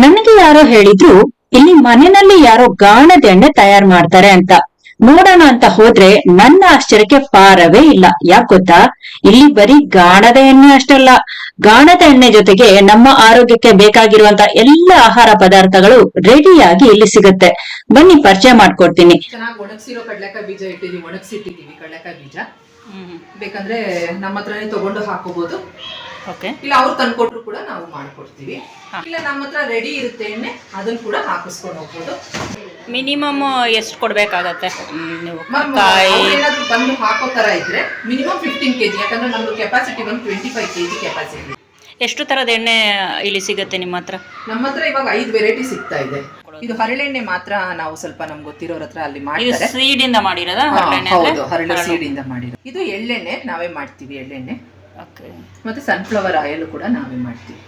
ನನಗೆ ಯಾರೋ ಹೇಳಿದ್ರು ಇಲ್ಲಿ ಮನೆಯಲ್ಲಿ ಯಾರೋ ಗಾಣದ ಎಣ್ಣೆ ತಯಾರು ಮಾಡ್ತಾರೆ ಅಂತ. ನೋಡೋಣ ಅಂತ ಹೋದ್ರೆ ನನ್ನ ಆಶ್ಚರ್ಯಕ್ಕೆ ಪಾರವೇ ಇಲ್ಲ. ಯಾಕ್ ಗೊತ್ತಾ? ಇಲ್ಲಿ ಬರೀ ಗಾಣದ ಎಣ್ಣೆ ಅಷ್ಟಲ್ಲ, ಗಾಣದ ಎಣ್ಣೆ ಜೊತೆಗೆ ನಮ್ಮ ಆರೋಗ್ಯಕ್ಕೆ ಬೇಕಾಗಿರುವಂತ ಎಲ್ಲ ಆಹಾರ ಪದಾರ್ಥಗಳು ರೆಡಿಯಾಗಿ ಇಲ್ಲಿ ಸಿಗುತ್ತೆ. ಬನ್ನಿ ಪರಿಚಯ ಮಾಡ್ಕೊಡ್ತೀನಿ. ಚೆನ್ನಾಗಿ ಒಣಗಿಸಿರೋ ಕಡಲೆಕಾಯಿ ಬೀಜ ಇಟ್ಟಿದೀವಿ, ಒಣಗಿಸಿಟ್ಟಿದೀವಿ ಕಡಲೆಕಾಯಿ ಬೀಜ. ಬೇಕಂದ್ರೆ ನಮ್ಮ ಹತ್ರನೇ ತಗೊಂಡು ಹಾಕೋಬಹುದು, ಇಲ್ಲ ಅವ್ರು ತಂದ್ಕೊಟ್ರು ಕೂಡ ನಾವು ಮಾಡ್ಕೊಡ್ತೀವಿ. ಇಲ್ಲ ನಮ್ಮ ಹತ್ರ ರೆಡಿ ಇರುತ್ತೆ ಎಣ್ಣೆ, ಅದನ್ನ ಕೂಡ ಹಾಕಿಸ್ಕೊಂಡು ಹೋಗ್ಬೋದು. ಮಿನಿಮಮ್ ಎಷ್ಟು ಕೊಡ್ಬೇಕಾಗತ್ತೆ? ಏನಾದ್ರು ಬಂದು ಹಾಕೋ ತರ ಇದ್ರೆ ಮಿನಿಮಮ್ 15 kg, ಯಾಕಂದ್ರೆ ನಮ್ದು ಕೆಪಾಸಿಟಿ ಬಂದು 25 kg ಕೆಪಾಸಿಟಿ. ಎಷ್ಟು ತರದ ಎಣ್ಣೆ ಇಲ್ಲಿ ಸಿಗುತ್ತೆ ನಿಮ್ಮ ಹತ್ರ? ನಮ್ಮ ಹತ್ರ ಇವಾಗ 5 ವೆರೈಟಿ ಸಿಗ್ತಾ ಇದೆ. ಇದು ಹರಳೆಣ್ಣೆ ಮಾತ್ರ ನಾವು ಸ್ವಲ್ಪ ನಮ್ಗೆ ಗೊತ್ತಿರೋರ ಹತ್ರ ಅಲ್ಲಿ ಮಾಡ್ತಾರೆ. ಸೀಡ್ ಇಂದ ಮಾಡಿರೋದ? ಹೌದು, ಹರಳು ಸೀಡ್ ಇಂದ ಮಾಡಿರೋದು. ಇದು ಎಳ್ಳೆಣ್ಣೆ ನಾವೇ ಮಾಡ್ತೀವಿ, ಎಳ್ಳೆಣ್ಣೆ. ಮತ್ತೆ ಸನ್ಫ್ಲವರ್ ಆಯಿಲ್ ಕೂಡ ನಾವೇ ಮಾಡ್ತೀವಿ.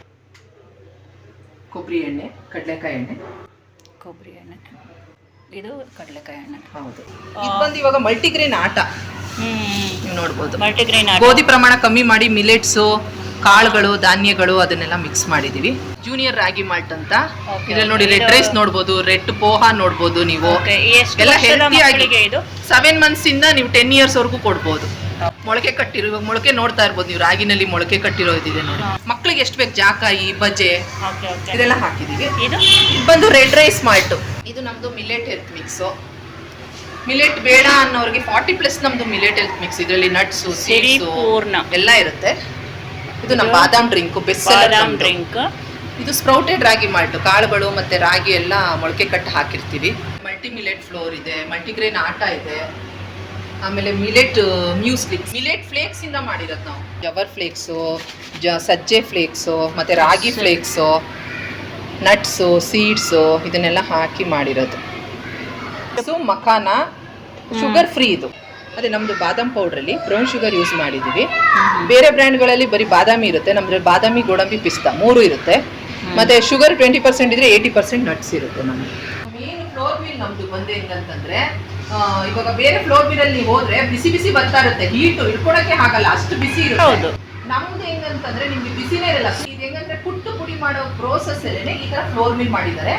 ಕೊಬ್ಬರಿ ಎಣ್ಣೆ, ಕಡಲೆಕಾಯಿ ಎಣ್ಣೆ. ಕೊಬ್ಬರಿ ಎಣ್ಣೆ, ಇದು ಕಡಲೆಕಾಯಿ ಎಣ್ಣೆ. ಹೌದು. ಇದು ಬಂದು ಇವಾಗ ಮಲ್ಟಿಗ್ರೇನ್ ಆಟ. ನೀವು ನೋಡ್ಬೋದು, ಮಲ್ಟಿಗ್ರೇನ್ ಗೋಧಿ ಪ್ರಮಾಣ ಕಮ್ಮಿ ಮಾಡಿ ಮಿಲೆಟ್ಸು, ಕಾಳುಗಳು, ಧಾನ್ಯಗಳು ಅದನ್ನೆಲ್ಲ ಮಿಕ್ಸ್ ಮಾಡಿದೀವಿ. ಜೂನಿಯರ್ ರಾಗಿ ಮಾಲ್ಟ್ ಅಂತ. ಇದ್ರಲ್ಲಿ ನೋಡಿ ರೆಡ್ ರೈಸ್ ನೋಡ್ಬೋದು, ರೆಡ್ ಪೋಹಾ ನೋಡ್ಬೋದು. ನೀವು ಎಲ್ಲ ಹೆಲ್ತಿ ಆಗಿ 7 months ಇಂದ ನೀವು 10 years ವರೆಗೂ ಕೊಡ್ಬೋದು. ಮೊಳಕೆ ಕಟ್ಟಿರೋ, ಇವಾಗ ಮೊಳಕೆ ನೋಡ್ತಾ ಇರ್ಬೋದು ನೀವು, ರಾಗಿನಲ್ಲಿ ಮೊಳಕೆ ಕಟ್ಟಿರೋ ಇದಿದೆ ನೋಡಿ. ಮಕ್ಳಿಗೆ ಎಷ್ಟು ಬೇಕು ಜಾಕಾಯಿ, ಬಜೆ ಇದೆಲ್ಲ ಹಾಕಿದೀವಿ. ಇದು ಬಂದು ರೆಡ್ ರೈಸ್ ಮಾಲ್ಟ್. ಇದು ನಮ್ದು ಮಿಲೆಟ್ ಹೆಲ್ತ್ ಮಿಕ್ಸ್. ಮಿಲೆಟ್ ಬೇಡ ಅನ್ನೋರಿಗೆ 40+ ನಮ್ದು ಮಿಲೆಟ್ ಹೆಲ್ತ್ ಮಿಕ್ಸ್. ಇದರಲ್ಲಿ ನಟ್ಸು, ಸೀಡ್ಸು ಎಲ್ಲ ಇರುತ್ತೆ. ಇದು ನಮ್ಮ ಬಾದಾಮ್ ಡ್ರಿಂಕ್, ಬೆಸ್ಟ್ ಬಾದಾಮ್ ಡ್ರಿಂಕ್. ಇದು ಸ್ಪ್ರೌಟೆಡ್ ರಾಗಿ ಮಾಲ್ಟ್, ಕಾಳುಗಳು ಮತ್ತೆ ರಾಗಿ ಎಲ್ಲ ಮೊಳಕೆ ಕಟ್ಟು ಹಾಕಿರ್ತೀವಿ. ಮಲ್ಟಿ ಮಿಲೆಟ್ ಫ್ಲೋರ್ ಇದೆ, ಮಲ್ಟಿಗ್ರೇನ್ ಆಟ ಇದೆ, ಆಮೇಲೆ ಮಿಲೆಟ್ ಮ್ಯೂಸ್ಲಿ, ಮಿಲೆಟ್ ಫ್ಲೇಕ್ಸ್ ಇಂದ ಮಾಡಿರೋದು ನಾವು. ಜವರ್ ಫ್ಲೇಕ್ಸು, ಸಜ್ಜೆ ಫ್ಲೇಕ್ಸು, ಮತ್ತೆ ರಾಗಿ ಫ್ಲೇಕ್ಸು, ನಟ್ಸು, ಸೀಡ್ಸು ಇದನ್ನೆಲ್ಲ ಹಾಕಿ ಮಾಡಿರೋದು. ಮಖಾನ ಶುಗರ್ ಫ್ರೀ ಇದು. ಅದೇ ನಮ್ದು ಬಾದಾಮ್ ಪೌಡ್ರಲ್ಲಿ ಬ್ರೌನ್ ಶುಗರ್ ಯೂಸ್ ಮಾಡಿದೀವಿ. ಬೇರೆ ಬ್ರ್ಯಾಂಡ್ಗಳಲ್ಲಿ ಬರೀ ಬಾದಾಮಿ ಇರುತ್ತೆ, ನಮ್ದ್ರಲ್ಲಿ ಬಾದಾಮಿ, ಗೋಡಂಬಿ, ಪಿಸ್ತಾ 3 ಇರುತ್ತೆ. ಮತ್ತೆ ಶುಗರ್ 20% ಇದ್ರೆ 80% ನಟ್ಸ್ ಇರುತ್ತೆ. ನಮ್ದು ಮೇನ್ ಫ್ಲೋರ್ ಮಿಲ್ ನಮ್ದು ಬಂದೆ ಹೆಂಗಂತಂದ್ರೆ, ಇವಾಗ ಬೇರೆ ಫ್ಲೋರ್ ಮಿಲ್ ಅಲ್ಲಿ ಹೋದ್ರೆ ಬಿಸಿ ಬಿಸಿ ಬರ್ತಾ ಇರುತ್ತೆ, ಹೀಟು ಇಟ್ಕೊಳಕ್ಕೆ ಆಗಲ್ಲ, ಅಷ್ಟು ಬಿಸಿ ಇರುತ್ತೆ. ನಮ್ದು ಹೆಂಗಂತಂದ್ರೆ ನಿಮ್ಗೆ ಬಿಸಿನೇ ಇರಲ್ಲ. ಇದು ಹೆಂಗಂದ್ರೆ ಕುಟ್ಟು ಪುಡಿ ಮಾಡೋ ಪ್ರೋಸೆಸ್ ಅಲ್ಲೇನೆ ಈ ತರ ಫ್ಲೋರ್ ಮಿಲ್ ಮಾಡಿದ್ದಾರೆ.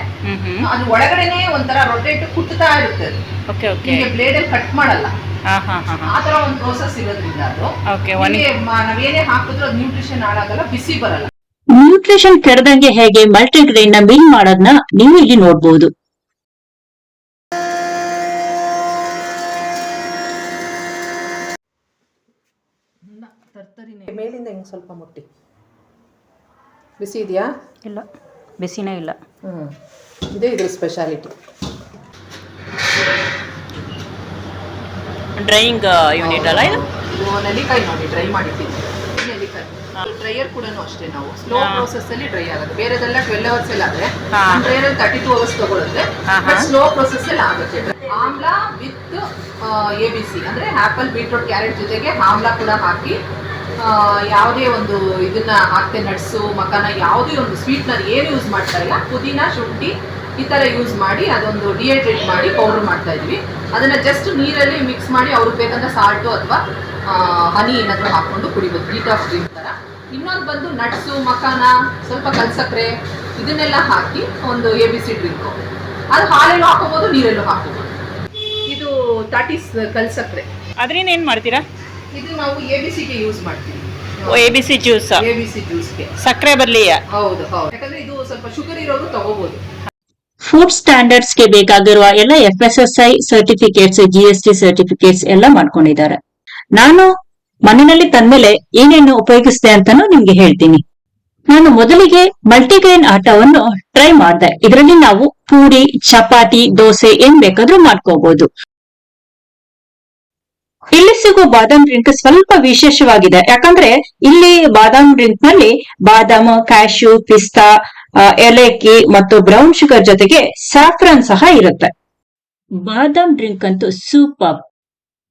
ಅದು ಒಳಗಡೆನೆ ಒಂಥರ ರೊಟೇಟ್ ಕುಟ್ತಾ ಇರುತ್ತೆ. ಅದು ಬ್ಲೇಡ್ ಅಲ್ಲಿ ಕಟ್ ಮಾಡಲ್ಲ, ಆ ತರ ಒಂದು ಪ್ರೋಸೆಸ್ ಇರೋದ್ರಿಂದ ಅದು ನಾವೇನೇ ಹಾಕಿದ್ರು ಅದು ನ್ಯೂಟ್ರಿಷನ್ ಹಾಳಾಗಲ್ಲ, ಬಿಸಿ ಬರಲ್ಲ. ನ್ಯೂಟ್ರಿಷನ್ ಕೆಡದಂಗೆ ಹೇಗೆ ಮಲ್ಟಿಗ್ರೇನ್ ನ ಮಿಲ್ ಮಾಡೋದನ್ನ ನೀವು ಇಲ್ಲಿ ನೋಡ್ಬೋದು. ಮೇಲಿಂದ ಹಿಂಗೆ ಸ್ವಲ್ಪ ಮುಟ್ಟಿ. ಬಿಸಿ ಇದೆಯಾ? ಇಲ್ಲ, ಬಿಸಿನೇ ಇಲ್ಲ. ಇದೇ ಇದ್ರ ಸ್ಪೆಷಾಲಿಟಿ. ಡ್ರೈಯಿಂಗ್ ಯೂನಿಟ್ ಅಲ್ಲ ಇದು? ನೆಲ್ಲಿಕಾಯಿ ನೋಡಿ ಡ್ರೈ ಮಾಡಿಟ್ಟಿದ್ದೀವಿ. ನೆಲ್ಲಿಕಾಯಿ ಡ್ರೈಯರ್ ಕೂಡ ಅಷ್ಟೇ, ನಾವು ಸ್ಲೋ ಪ್ರೋಸೆಸ್ ಅಲ್ಲಿ ಡ್ರೈ ಆಗುತ್ತೆ. ಬೇರೆದೆಲ್ಲ 12 hours ಅಲ್ಲಿ ಆದ್ರೆ ಡ್ರೈಯರ್ 32 hours ತಗೊಳುತ್ತೆ, ಸ್ಲೋ ಪ್ರೋಸೆಸ್ ಅಲ್ಲಿ ಆಗುತ್ತೆ. ಆಮ್ಲ ವಿತ್ ABC ಅಂದ್ರೆ ಆಪಲ್, ಬೀಟ್ರೂಟ್, ಕ್ಯಾರೆಟ್ ಜೊತೆಗೆ ಆಮ್ಲ ಕೂಡ ಹಾಕಿ, ಯಾವುದೇ ಒಂದು ಇದನ್ನ ಹಾಕ್ತೆ, ನಟ್ಸು, ಮಖಾನ, ಯಾವುದೇ ಒಂದು ಸ್ವೀಟ್ನರ್ ಏನು ಯೂಸ್ ಮಾಡ್ತಾ ಇಲ್ಲ. ಪುದೀನ, ಶುಂಠಿ ಈ ತರ ಯೂಸ್ ಮಾಡಿ ಅದೊಂದು ಡಿಹೈಡ್ರೇಟ್ ಮಾಡಿ ಪೌಡರ್ ಮಾಡ್ತಾ ಇದೀವಿ. ಅದನ್ನ ಜಸ್ಟ್ ನೀರಲ್ಲಿ ಮಿಕ್ಸ್ ಮಾಡಿ ಅವ್ರಿಗೆ ಬೇಕಂದ್ರೆ ಸಾಲ್ಟು ಅಥವಾ ಹನಿ ಏನಾದರೂ ಹಾಕೊಂಡು ಕುಡಿಬೋದು, ಹೀಟ್ ಆಫ್ ಡ್ರಿಂಕ್ ತರ. ಇನ್ನೊಂದು ಬಂದು ನಟ್ಸು, ಮಖಾನ, ಸ್ವಲ್ಪ ಕಲ್ಸಕ್ರೆ ಇದನ್ನೆಲ್ಲ ಹಾಕಿ ಒಂದು ABC ಡ್ರಿಂಕು. ಅದು ಹಾಲೆಲ್ಲೂ ಹಾಕೋಬಹುದು, ನೀರಲ್ಲೂ ಹಾಕೋಬಹುದು. ಇದು ತಾಟೀಸ್ ಕಲ್ಸಕ್ರೆ. ಅದ್ರಿಂದ ಏನ್ ಮಾಡ್ತೀರಾ? ಇದು ನಾವು ABCಗೆ ಯೂಸ್ ಮಾಡ್ತೀವಿ. ABC ಜ್ಯೂಸ್, ABC ಜ್ಯೂಸ್ಗೆ ಸಕ್ಕರೆ ಬರ್ಲಿಯ. ಹೌದು ಹೌದು, ಯಾಕಂದ್ರೆ ಇದು ಸ್ವಲ್ಪ ಶುಗರ್ ಇರೋರು ತಗೋಬಹುದು. ಫುಡ್ ಸ್ಟ್ಯಾಂಡರ್ಡ್ಸ್ ಗೆ ಬೇಕಾಗಿರುವ ಎಲ್ಲ FSSAI ಸರ್ಟಿಫಿಕೇಟ್ಸ್, GST ಸರ್ಟಿಫಿಕೇಟ್ಸ್ ಎಲ್ಲ ಮಾಡ್ಕೊಂಡಿದ್ದಾರೆ. ನಾನು ಮನೆಯಲ್ಲಿ ತಂದ್ಮೇಲೆ ಏನೇನು ಉಪಯೋಗಿಸಿದೆ ಅಂತಾನು ನಿಮ್ಗೆ ಹೇಳ್ತೀನಿ. ನಾನು ಮೊದಲಿಗೆ ಮಲ್ಟಿಗ್ರೇನ್ ಆಟವನ್ನು ಟ್ರೈ ಮಾಡಿದೆ. ಇದರಲ್ಲಿ ನಾವು ಪೂರಿ, ಚಪಾತಿ, ದೋಸೆ ಏನ್ ಬೇಕಾದ್ರೂ ಮಾಡ್ಕೋಬಹುದು. ಇಲ್ಲಿ ಸಿಗೋ ಬಾದಾಮ್ ಡ್ರಿಂಕ್ ಸ್ವಲ್ಪ ವಿಶೇಷವಾಗಿದೆ, ಯಾಕಂದ್ರೆ ಇಲ್ಲಿ ಬಾದಾಮ್ ಡ್ರಿಂಕ್ ನಲ್ಲಿ ಬಾದಾಮ್, ಕ್ಯಾಶ್ಯೂ, ಪಿಸ್ತಾ, ಏಲಕ್ಕಿ ಮತ್ತು ಬ್ರೌನ್ ಶುಗರ್ ಜೊತೆಗೆ ಸ್ಯಾಫ್ರನ್ ಸಹ ಇರುತ್ತೆ. ಬಾದಾಮ್ ಡ್ರಿಂಕ್ ಅಂತೂ ಸೂಪರ್.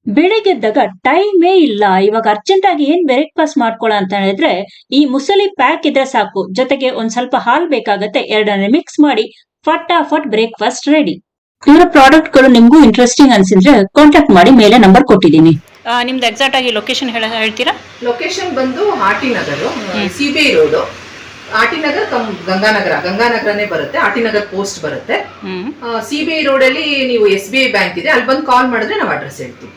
ಬೆಳಿಗ್ಗೆದ್ದಾಗ ಟೈಮೇ ಇಲ್ಲ, ಇವಾಗ ಅರ್ಜೆಂಟ್ ಆಗಿ ಏನ್ ಬ್ರೇಕ್ಫಾಸ್ಟ್ ಮಾಡ್ಕೊಳ್ಳ ಅಂತ ಹೇಳಿದ್ರೆ ಈ ಮುಸಲಿ ಪ್ಯಾಕ್ ಇದ್ರೆ ಸಾಕು, ಜೊತೆಗೆ ಒಂದ್ ಸ್ವಲ್ಪ ಹಾಲ್ ಬೇಕಾಗತ್ತೆ, ಎರಡನೇ ಮಿಕ್ಸ್ ಮಾಡಿ ಫಟಾಫಟ್ ಬ್ರೇಕ್ಫಾಸ್ಟ್ ರೆಡಿ. ಇವರ ಪ್ರಾಡಕ್ಟ್ ಗಳು ನಿಮ್ಗೂ ಇಂಟ್ರೆಸ್ಟಿಂಗ್ ಅನ್ಸಿದ್ರೆ ಕಾಂಟ್ಯಾಕ್ಟ್ ಮಾಡಿ, ಮೇಲೆ ನಂಬರ್ ಕೊಟ್ಟಿದ್ದೀನಿ. ನಿಮ್ದು ಎಕ್ಸಾಕ್ಟ್ ಆಗಿ ಲೊಕೇಶನ್ ಹೇಳ್ತೀರಾ? ಲೊಕೇಶನ್ ಬಂದು ಆರ್ಟಿ ನಗರ್, CBI ರೋಡ್, ಆಟಿನಗರ್ ಗಂಗಾನಗರನೇ ಬರುತ್ತೆ. ಆಟಿನಗರ್ ಪೋಸ್ಟ್ ಬರುತ್ತೆ. ಹ್ಮ್ CBI ರೋಡ್ ಅಲ್ಲಿ ನೀವು SBI ಬ್ಯಾಂಕ್ ಇದೆ, ಅಲ್ಲಿ ಬಂದು ಕಾಲ್ ಮಾಡಿದ್ರೆ ನಾವು ಅಡ್ರೆಸ್ ಹೇಳ್ತೀವಿ.